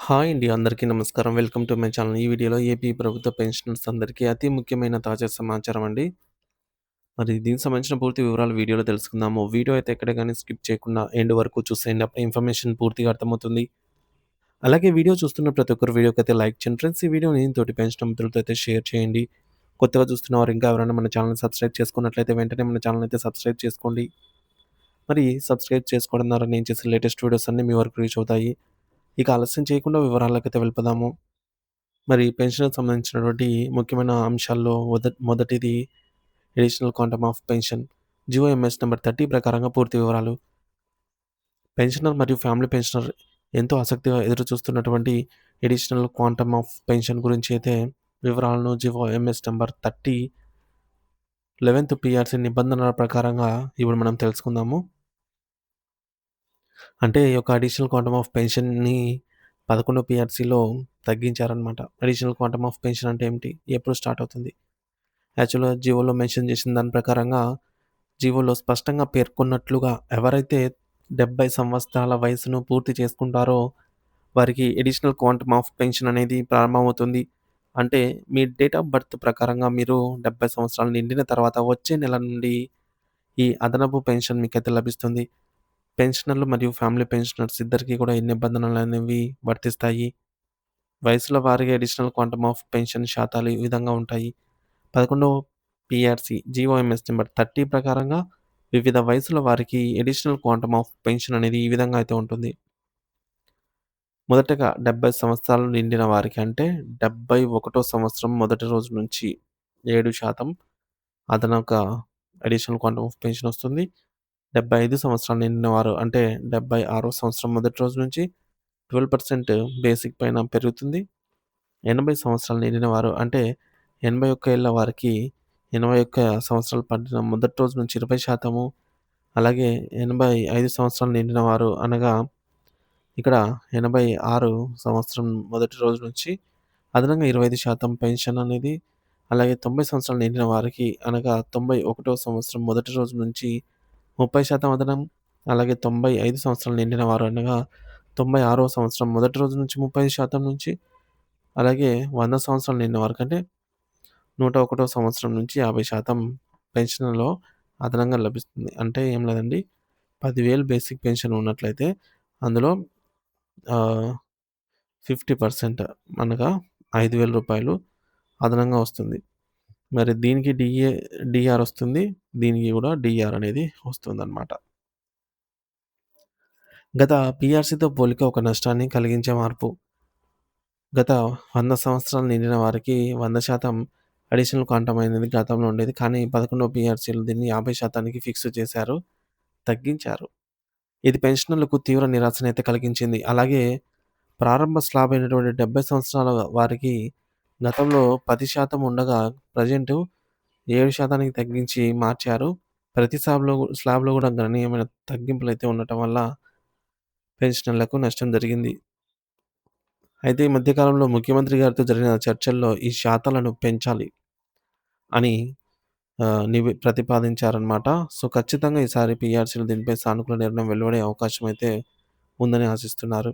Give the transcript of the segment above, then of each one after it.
Hi అండి. అందరికీ నమస్కారం. Welcome to my channel. ఈ వీడియోలో ఏపీ ప్రభుత్వ పెన్షనర్స్ అందరికీ అతి ముఖ్యమైన తాజా సమాచారం అండి. మరి దీనికి సంబంధించిన పూర్తి వివరాలు వీడియోలో తెలుసుకుందాము. వీడియో అయితే ఎక్కడ గాని స్కిప్ చేయకుండా ఎండ్ వరకు చూసేయండి. అప్పుడే ఇన్ఫర్మేషన్ పూర్తిగా అర్థమవుతుంది. అలాగే వీడియో చూస్తున్న ప్రతి ఒక్కరు వీడియోకైతే లైక్ చేయండి ఫ్రెండ్స్. ఈ వీడియోని తోటి పెన్షనర్ మిత్రులతో అయితే షేర్ చేయండి. కొత్తగా చూస్తున్న వారు ఇంకా ఎవరైనా మన ఛానల్‌ని సబ్స్క్రైబ్ చేసుకున్నట్లయితే వెంటనే మన ఛానల్‌ని అయితే సబ్స్క్రైబ్ చేసుకోండి. మరి సబ్స్క్రైబ్ చేసుకోవడం ద్వారా నేను చేసే లేటెస్ట్ వీడియోస్ అన్నీ మీ వరకు రీచ్ అవుతాయి. ఇక ఆలస్యం చేయకుండా వివరాలకైతే వెళ్ళిపోదాము. మరి పెన్షన్‌కి సంబంధించినటువంటి ముఖ్యమైన అంశాల్లో మొదటిది additional quantum of pension. GOMS number 30 ప్రకారంగా పూర్తి వివరాలు. పెన్షనర్ మరియు ఫ్యామిలీ పెన్షనర్ ఎంతో ఆసక్తిగా ఎదురుచూస్తున్నటువంటి అడిషనల్ క్వాంటమ్ ఆఫ్ పెన్షన్ గురించి అయితే వివరాలను జీవోఎంఎస్ నంబర్ 30 11థ్ పీఆర్‌సీ నిబంధనల ప్రకారంగా ఇప్పుడు మనం తెలుసుకుందాము. అంటే ఈ యొక్క అడిషనల్ క్వాంటమ్ ఆఫ్ పెన్షన్‌ని 11 పీఆర్‌సీలో తగ్గించారనమాట. అడిషనల్ క్వాంటమ్ ఆఫ్ పెన్షన్ అంటే ఏమిటి? ఎప్పుడు స్టార్ట్ అవుతుంది? యాక్చువల్‌గా జీవోలో మెన్షన్ చేసిన దాని ప్రకారంగా జీవోలో స్పష్టంగా పేర్కొన్నట్లుగా ఎవరైతే 70 సంవత్సరాల వయసును పూర్తి చేసుకుంటారో వారికి అడిషనల్ క్వాంటమ్ ఆఫ్ పెన్షన్ అనేది ప్రారంభమవుతుంది. అంటే మీ డేట్ ఆఫ్ బర్త్ ప్రకారంగా మీరు 70 సంవత్సరాలు నిండిన తర్వాత వచ్చే నెల నుండి ఈ అదనపు పెన్షన్ మీకైతే లభిస్తుంది. పెన్షనర్లు మరియు ఫ్యామిలీ పెన్షనర్స్ ఇద్దరికీ కూడా ఈ నిబంధనలనేవి వర్తిస్తాయి. వయసుల వారీగా అడిషనల్ క్వాంటమ్ ఆఫ్ పెన్షన్ శాతాలు ఈ విధంగా ఉంటాయి. 11వ పీఆర్‌సీ జీవోఎంఎస్ నంబర్ 30 ప్రకారంగా వివిధ వయసుల వారికి అడిషనల్ క్వాంటమ్ ఆఫ్ పెన్షన్ అనేది ఈ విధంగా అయితే ఉంటుంది. మొదటగా 70 సంవత్సరాలు నిండిన వారికి అంటే 71 సంవత్సరం మొదటి రోజు నుంచి 7% అదనక అడిషనల్ క్వాంటమ్ ఆఫ్ పెన్షన్ వస్తుంది. 75 సంవత్సరాలు నిండిన వారు అంటే 76వ సంవత్సరం మొదటి రోజు నుంచి 12% బేసిక్ పైన పెరుగుతుంది. 80 సంవత్సరాలు నిండిన వారు అంటే 81 ఏళ్ల వారికి 81 సంవత్సరాలు పడిన మొదటి రోజు నుంచి 20%, అలాగే 85 సంవత్సరాలు నిండిన వారు అనగా ఇక్కడ 86 సంవత్సరం మొదటి రోజు నుంచి అదనంగా 25% పెన్షన్ అనేది, అలాగే 90 సంవత్సరాలు నిండిన వారికి అనగా 91వ సంవత్సరం మొదటి రోజు నుంచి 30% అదనం, అలాగే 95 సంవత్సరాలు నిండిన వారు అనగా 96వ సంవత్సరం మొదటి రోజు నుంచి 35% నుంచి, అలాగే 100 సంవత్సరాలు నిండిన వారికంటే 101వ సంవత్సరం నుంచి 50% పెన్షన్‌లో అదనంగా లభిస్తుంది. అంటే ఏం లేదండి, 10,000 బేసిక్ పెన్షన్ ఉన్నట్లయితే అందులో ఆహ్, 50% అనగా రూ. 5,000 అదనంగా వస్తుంది. మరి దీనికి డీఆర్ వస్తుంది. దీనికి కూడా డీఆర్ అనేది వస్తుందన్నమాట. గత పీఆర్‌సీతో పోలిక ఒక నష్టాన్ని కలిగించే మార్పు. గత 100 సంవత్సరాలు నిండిన వారికి 100% అడిషనల్ క్వాంటమ్ అనేది గతంలో ఉండేది. కానీ 11వ పీఆర్‌సీలో దీన్ని 50%కి ఫిక్స్ చేశారు. తగ్గించారు. ఇది పెన్షనర్లకు తీవ్ర నిరాశనైతే కలిగించింది. అలాగే ప్రారంభ స్లాబ్ అయినటువంటి 70 సంవత్సరాల వారికి గతంలో 10% ఉండగా ప్రెజెంటు 7%కి తగ్గించి మార్చారు. ప్రతి స్లాబ్‌లో గూడా గణనీయమైన తగ్గింపులైతే ఉండటం వల్ల పెన్షనర్లకు నష్టం జరిగింది. అయితే ఈ మధ్య కాలంలో ముఖ్యమంత్రి గారితో జరిగిన చర్చల్లో ఈ శాతాలను పెంచాలి అని ప్రతిపాదించారనమాట. సో, ఖచ్చితంగా ఈసారి పీఆర్‌సీలు దీనిపై సానుకూల నిర్ణయం వెలువడే అవకాశం అయితే ఉందని ఆశిస్తున్నారు.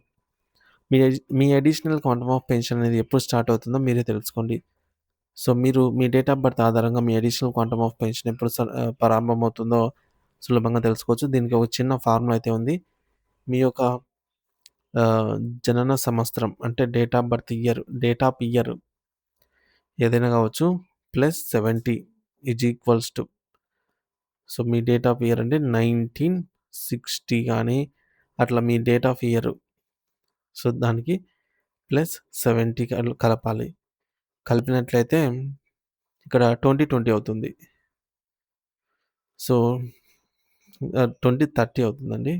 మీ అడిషనల్ క్వాంటమ్ ఆఫ్ పెన్షన్ అనేది ఎప్పుడు స్టార్ట్ అవుతుందో మీరే తెలుసుకోండి. సో, మీరు మీ డేట్ ఆఫ్ బర్త్ ఆధారంగా మీ అడిషనల్ క్వాంటమ్ ఆఫ్ పెన్షన్ ఎప్పుడు ప్రారంభమవుతుందో సులభంగా తెలుసుకోవచ్చు. దీనికి ఒక చిన్న ఫార్ములా అయితే ఉంది. మీ యొక్క ఆహ్, జనన సంవత్సరం అంటే డేట్ ఆఫ్ ఇయర్ ఏదైనా కావచ్చు plus 70 is equals to, so, me date of year అంటే 1960 గాని అట్లా మీ డేట్ ఆఫ్ ఇయర్, సో, దానికి ప్లస్ 70 కలపాలి. కలిపినట్లయితే ఇక్కడ 2020 అవుతుంది. సో, 2030 అవుతుందండి.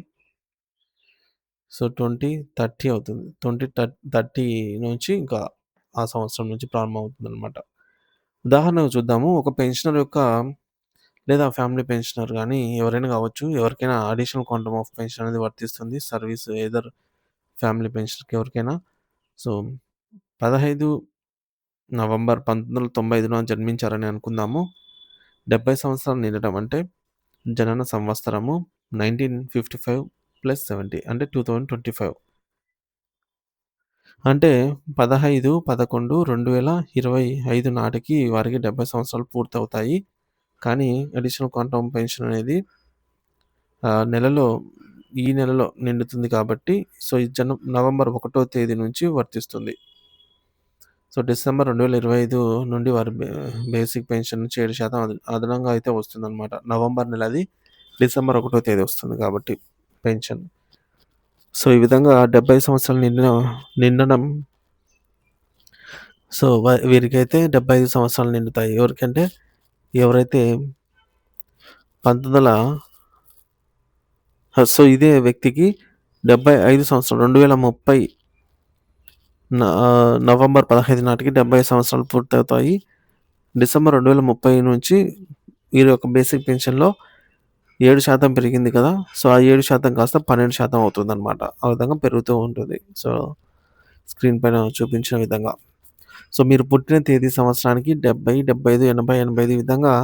సో, 2030 అవుతుంది. 2030 నుంచి ఇంకా ఆ సంవత్సరం నుంచి ప్రారంభమవుతుందనమాట. ఉదాహరణకు చూద్దాము. ఒక పెన్షనర్ యొక్క లేదా ఫ్యామిలీ పెన్షనర్ గాని ఎవరైనా కావచ్చు. ఎవరికైనా అడిషనల్ క్వాంటమ్ ఆఫ్ పెన్షన్ అనేది వర్తిస్తుంది. సర్వీస్ ఎయిదర్ ఫ్యామిలీ పెన్షన్‌కి ఎవరికైనా. సో, 15 నవంబర్ 1995 జన్మించారని అనుకుందాము. 70 సంవత్సరాలు నిండడం అంటే జనన సంవత్సరము 1955 + 70 అంటే 2025. అంటే 15/11/2025 నాటికి వారికి 70 సంవత్సరాలు పూర్తవుతాయి. కానీ అడిషనల్ క్వాంటమ్ పెన్షన్ అనేది నెలలో ఈ నెలలో నిండుతుంది కాబట్టి సో, ఈ నవంబర్ 1 తేదీ నుంచి వర్తిస్తుంది. సో, డిసెంబర్ 2025 నుండి వారి బేసిక్ పెన్షన్ నుంచి 7% అదనంగా అయితే వస్తుందనమాట. నవంబర్ నెలది డిసెంబర్ 1 తేదీ వస్తుంది కాబట్టి పెన్షన్. సో, ఈ విధంగా 70 సంవత్సరాలు నిండడం సో, వీరికైతే 75 సంవత్సరాలు నిండుతాయి. ఎవరికంటే ఎవరైతే 19 సో, ఇదే వ్యక్తికి 75 సంవత్సరాలు 2030 నవంబర్ 15 నాటికి 70 సంవత్సరాలు పూర్తవుతాయి. డిసెంబర్ 2030 నుంచి వీరి యొక్క బేసిక్ పెన్షన్‌లో 7% పెరిగింది కదా! సో, ఆ 7% కాస్త 12% అవుతుందనమాట. ఆ విధంగా పెరుగుతూ ఉంటుంది. సో, స్క్రీన్ పైన చూపించిన విధంగా. సో, మీరు పుట్టిన తేదీ సంవత్సరానికి 70, 75, 80, 85 ఈ విధంగా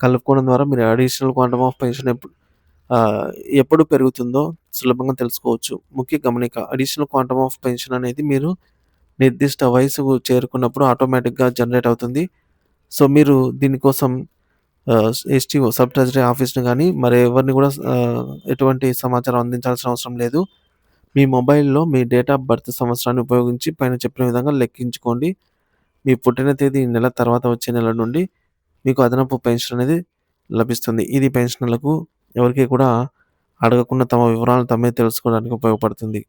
కలుపుకోవడం ద్వారా మీరు అడిషనల్ క్వాంటమ్ ఆఫ్ పెన్షన్ ఆహ్, ఎప్పుడు పెరుగుతుందో సులభంగా తెలుసుకోవచ్చు. ముఖ్య గమనిక అడిషనల్ క్వాంటమ్ ఆఫ్ పెన్షన్ అనేది మీరు నిర్దిష్ట వయసుకు చేరుకున్నప్పుడు ఆటోమేటిక్‌గా జనరేట్ అవుతుంది. సో, మీరు దీనికోసం ఎస్‌టిఓ సబ్ ట్రెజరీ ఆఫీస్‌ని గాని, మరెవరిని కూడా ఎటువంటి సమాచారం అందించాల్సిన అవసరం లేదు. మీ మొబైల్‌లో మీ డేట్ ఆఫ్ బర్త్ సంవత్సరాన్ని ఉపయోగించి పైన చెప్పిన విధంగా లెక్కించుకోండి. మీ పుట్టిన తేదీ నెల తర్వాత వచ్చే నెల నుండి మీకు అదనపు పెన్షన్ అనేది లభిస్తుంది. ఇది పెన్షనర్లకు ఎవరికీ కూడా అడగకుండా తమ వివరాలను తమే తెలుసుకోవడానికి ఉపయోగపడుతుంది.